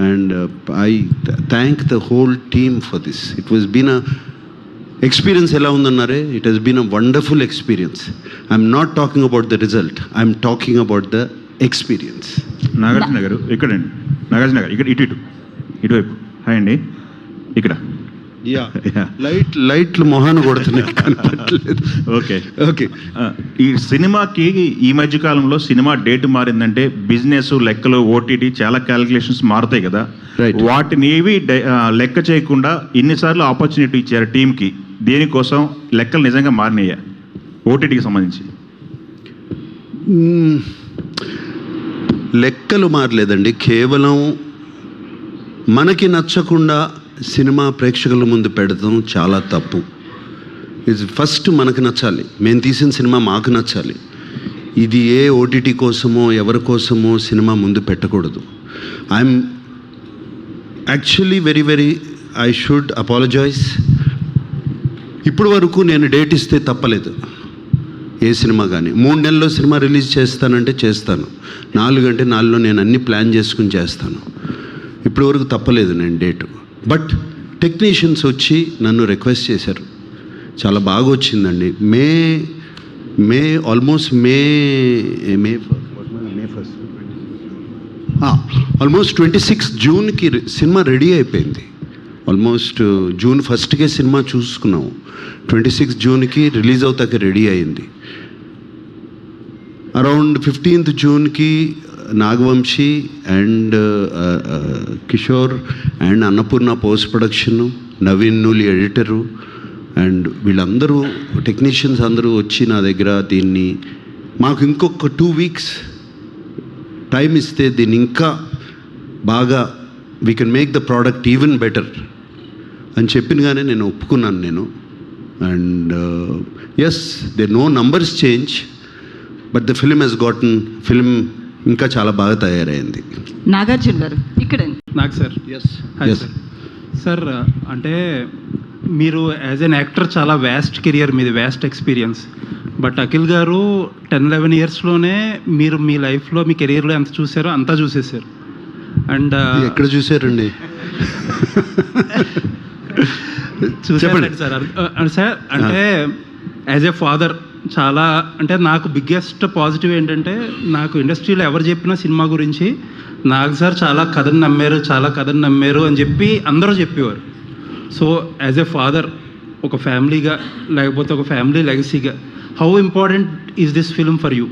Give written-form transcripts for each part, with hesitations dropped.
and I thank the whole team for this. It was been a experience ఎలా ఉందన్నారే, it has been a wonderful experience. I'm not talking about the result, I'm talking about the experience. Nagarjuna గారు ఇక్కడండి, నాగార్జున గారు ఇక్కడ ఇటువైపు. Hi అండి, ఇక్కడ లైట్లు మొహాన్ని కొడుతున్నాయి, కనపడలేదు. ఓకే. ఈ సినిమాకి ఈ మధ్య కాలంలో సినిమా డేట్ మారిందంటే బిజినెస్, లెక్కలు, ఓటీటీ చాలా క్యాలిక్యులేషన్స్ మారుతాయి కదా. వాటిని ఏవి లెక్క చేయకుండా ఇన్నిసార్లు ఆపర్చునిటీ ఇచ్చారు టీంకి. దేనికోసం లెక్కలు నిజంగా మారినాయా ఓటీటీకి సంబంధించి? లెక్కలు మారలేదండి, కేవలం మనకి నచ్చకుండా సినిమా ప్రేక్షకుల ముందు పెడతాం చాలా తప్పు. ఇది ఫస్ట్ మనకు నచ్చాలి, మేము తీసిన సినిమా మాకు నచ్చాలి. ఇది ఏ ఓటీటీ కోసమో ఎవరి కోసమో సినిమా ముందు పెట్టకూడదు. I'm actually very I should apologise. ఇప్పుడు వరకు నేను డేట్ ఇస్తే తప్పలేదు ఏ సినిమా కానీ. 3 నెలల్లో సినిమా రిలీజ్ చేస్తానంటే చేస్తాను, 4 అంటే 4లో నేను అన్ని ప్లాన్ చేసుకుని చేస్తాను. ఇప్పటి వరకు తప్పలేదు నేను డేటు. బట్ టెక్నీషియన్స్ వచ్చి నన్ను రిక్వెస్ట్ చేశారు, చాలా బాగా వచ్చిందండి. ఆల్మోస్ట్ 26 జూన్కి సినిమా రెడీ అయిపోయింది. ఆల్మోస్ట్ జూన్ 1కే సినిమా చూసుకున్నాము, 26 జూన్కి రిలీజ్ అవుతాక రెడీ అయింది. అరౌండ్ 15th జూన్కి Nagavamsi and Kishore and Annapurna post production, Naveen Nooli editor and వీళ్ళందరూ టెక్నీషియన్స్ అందరూ వచ్చి నా దగ్గర దీన్ని మాకు ఇంకొక 2 weeks టైం ఇస్తే దీన్ని ఇంకా బాగా we can make the product even better అని చెప్పినగానే నేను ఒప్పుకున్నాను నేను. And yes, they know numbers change, but the film ఇంకా చాలా బాగా తయారైంది. నాగార్జున గారు ఇక్కడ నాకు సార్. ఎస్ సార్, అంటే మీరు యాజ్ ఎన్ యాక్టర్ చాలా వ్యాస్ట్ కెరియర్ మీది, వ్యాస్ట్ ఎక్స్పీరియన్స్. బట్ అఖిల్ గారు 10-11 yearsలోనే మీరు మీ లైఫ్లో మీ కెరియర్లో ఎంత చూసారో అంతా చూసేసారు. అండ్ ఎక్కడ చూసారండి? చూసారండి సార్. సార్ అంటే యాజ్ ఏ ఫాదర్ చాలా, అంటే నాకు బిగ్గెస్ట్ పాజిటివ్ ఏంటంటే, నాకు ఇండస్ట్రీలో ఎవరు చెప్పినా సినిమా గురించి నాకు సార్ చాలా కథను నమ్మారు అని చెప్పి అందరూ చెప్పేవారు. సో యాజ్ ఏ ఫాదర్, ఒక ఫ్యామిలీగా, లేకపోతే ఒక ఫ్యామిలీ లెగసీగా, how important is this film for you,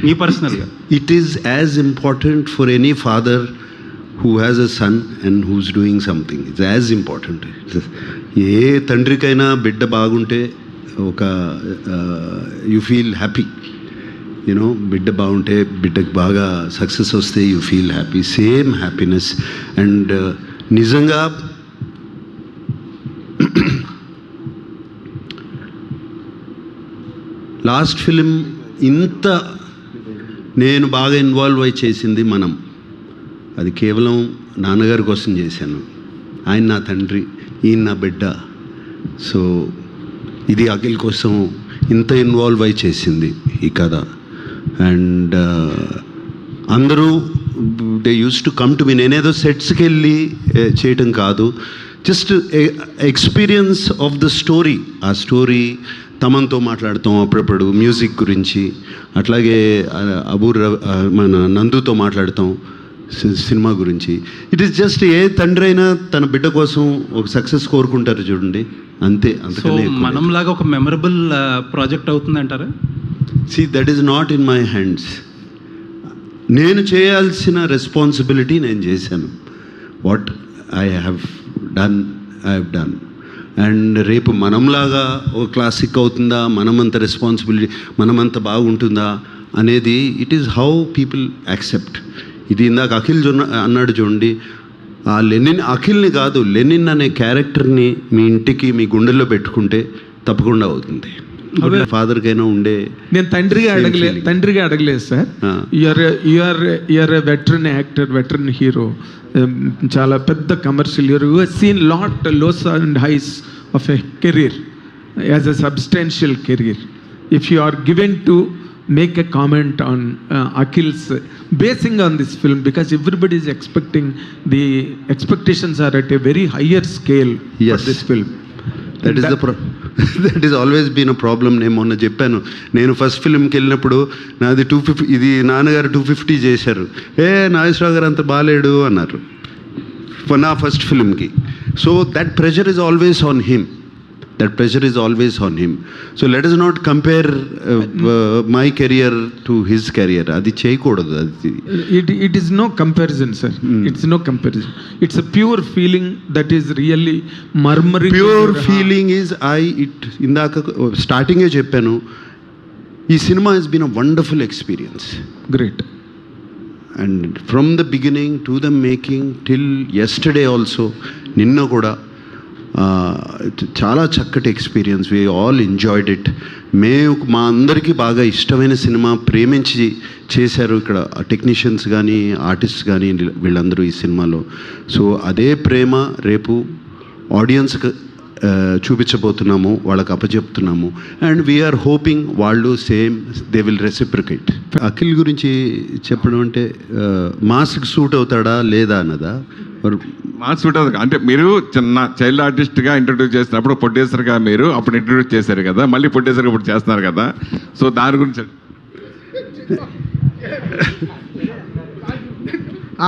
మీ పర్సనల్గా? It is as important for any father who has a son and who's doing something. It's as important. ఏ తండ్రికైనా బిడ్డ బాగుంటే ఒక యూ ఫీల్ హ్యాపీ, యూనో. బిడ్డ బాగుంటే, బిడ్డకు బాగా సక్సెస్ వస్తే you feel happy, same happiness. And నిజంగా లాస్ట్ ఫిలిం ఇంత నేను బాగా ఇన్వాల్వ్ అయి చేసింది అది కేవలం నాన్నగారి కోసం చేశాను. ఆయన నా తండ్రి, ఈయన నా బిడ్డ. సో ఇది అఖిల్ కోసం ఇంత ఇన్వాల్వ్ అయి చేసింది ఈ కథ. అండ్ అందరూ they use to come to me. నేనేదో సెట్స్కి వెళ్ళి చేయటం కాదు, just experience of the story. ఆ స్టోరీ తమన్తో మాట్లాడతాం అప్పుడప్పుడు మ్యూజిక్ గురించి, అట్లాగే మన నందుతో మాట్లాడతాం సినిమా గురించి. ఇట్ ఈస్ జస్ట్ ఏ తండ్రి అయినా తన బిడ్డ కోసం ఒక సక్సెస్ కోరుకుంటారు చూడండి, అంతే. అంతకనే మనంలాగా ఒక మెమరబుల్ ప్రాజెక్ట్ అవుతుందంటారా? See, that is not in my hands. నేను చేయాల్సిన రెస్పాన్సిబిలిటీ నేను చేశాను. What I have done. And రేపు మనంలాగా ఒక క్లాసిక్ అవుతుందా, మనమంత రెస్పాన్సిబిలిటీ, మనమంత బాగుంటుందా అనేది it is how people accept. ఇది ఇందాక అఖిల్ అన్నాడు చూడండి, ఆ అఖిల్ని కాదు, లెనిన్ అనే క్యారెక్టర్ని మీ ఇంటికి, మీ గుండెల్లో పెట్టుకుంటే తప్పకుండా అవుతుంది. ఫాదర్కైనా ఉండే. నేను తండ్రిగా అడగలేదు sir. You're a veteran actor, veteran hero, చాలా పెద్ద commercial. You seen lot lows and highs of a career as a substantial career. If you are given to make a comment on Akhil's basing on this film, because everybody is expecting, the expectations are at a very higher scale Yes. for this film. That is that is always been a problem. నేను మొన్న చెప్పాను, నేను first ఫిల్మ్కి వెళ్ళినప్పుడు నాది 250, ఇది నాన్నగారు 250 చేశారు, నాగేశ్వరరావు గారు అంత బాగాలేడు అన్నారు నా ఫస్ట్ ఫిల్మ్కి. So that pressure is always on him. That pressure is always on him. So let us not compare my career to his career. Adi cheyakodadu. It is no comparison, sir. It's no comparison. It's a pure feeling that is really murmuring. Pure feeling is indaka starting e cheppanu, ee cinema has been a wonderful experience. Great. And from the beginning to the making till yesterday also, ninna kuda చాలా చక్కటి experience. We all enjoyed it. మా అందరికీ బాగా ఇష్టమైన cinema ప్రేమించి చేశారు ఇక్కడ technicians కానీ ఆర్టిస్ట్ కానీ వీళ్ళందరూ ఈ సినిమాలో. సో అదే ప్రేమ రేపు ఆడియన్స్కి చూపించబోతున్నాము, వాళ్ళకి అప్పచెప్తున్నాము. అండ్ వీఆర్ హోపింగ్ వాళ్ళు same they will reciprocate. Akhil గురించి చెప్పడం అంటే మాస్క్ సూట్ అవుతాడా లేదా అన్నదా? మాస్ సూట్ అవుతుంది అంటే మీరు చిన్న చైల్డ్ ఆర్టిస్ట్గా ఇంట్రొడ్యూస్ చేసినప్పుడు ప్రొడ్యూసర్గా మీరు అప్పుడు ఇంట్రొడ్యూస్ చేశారు కదా, మళ్ళీ ప్రొడ్యూసర్గా ఇప్పుడు చేస్తున్నారు కదా, సో దాని గురించి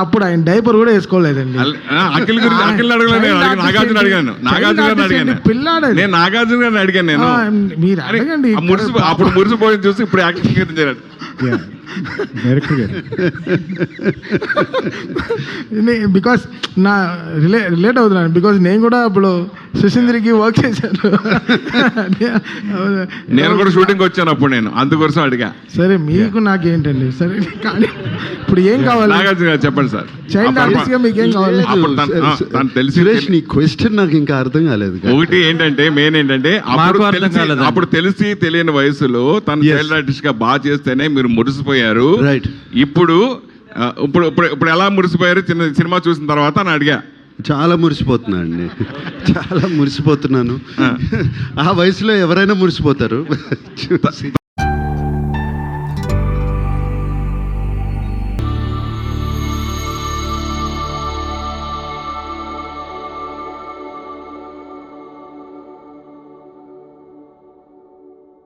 అప్పుడు ఆయన డైపర్ కూడా వేసుకోలేదండి. అఖిల్ గురించి అఖిల్ అడగలేదు, నాగార్జున అడిగాను, నాగార్జున గారిని అడిగాను, నేను నాగార్జున గారిని అడిగాను. నేను మీరు అడగండి. అప్పుడు మురిసిపోయింది చూసి ఇప్పుడు యాక్టింగ్ చేయాలి బికాస్ నా రిలేట్ అవుతున్నాను, బికాస్ నేను కూడా ఇప్పుడు సుశీంద్రికి వర్క్ చేశాను. నేను కూడా షూటింగ్ వచ్చాను అప్పుడు, నేను అందుకోసం అడిగా. సరే మీకు నాకేంటండి, సరే కానీ ఇప్పుడు ఏం కావాలి? నాగార్జున గారు చెప్పండి సార్, చైల్డ్ ఆర్టిస్ట్ గా మీకు ఏం కావాలి? తెలిసి నీ క్వశ్చన్ నాకు ఇంకా అర్థం కాలేదు. ఒకటి ఏంటంటే మెయిన్ ఏంటంటే అప్పుడు తెలిసి తెలియని వయసులో తను చైల్డ్ ఆర్టిస్ట్ గా బాగా చేస్తేనే మీరు మురిసిపోయారు. రైట్. ఇప్పుడు ఇప్పుడు ఇప్పుడు ఎలా మురిసిపోయారు చిన్న సినిమా చూసిన తర్వాత అని అడిగా. చాలా మురిసిపోతున్నాను అండి, చాలా మురిసిపోతున్నాను. ఆ వయసులో ఎవరైనా మురిసిపోతారు.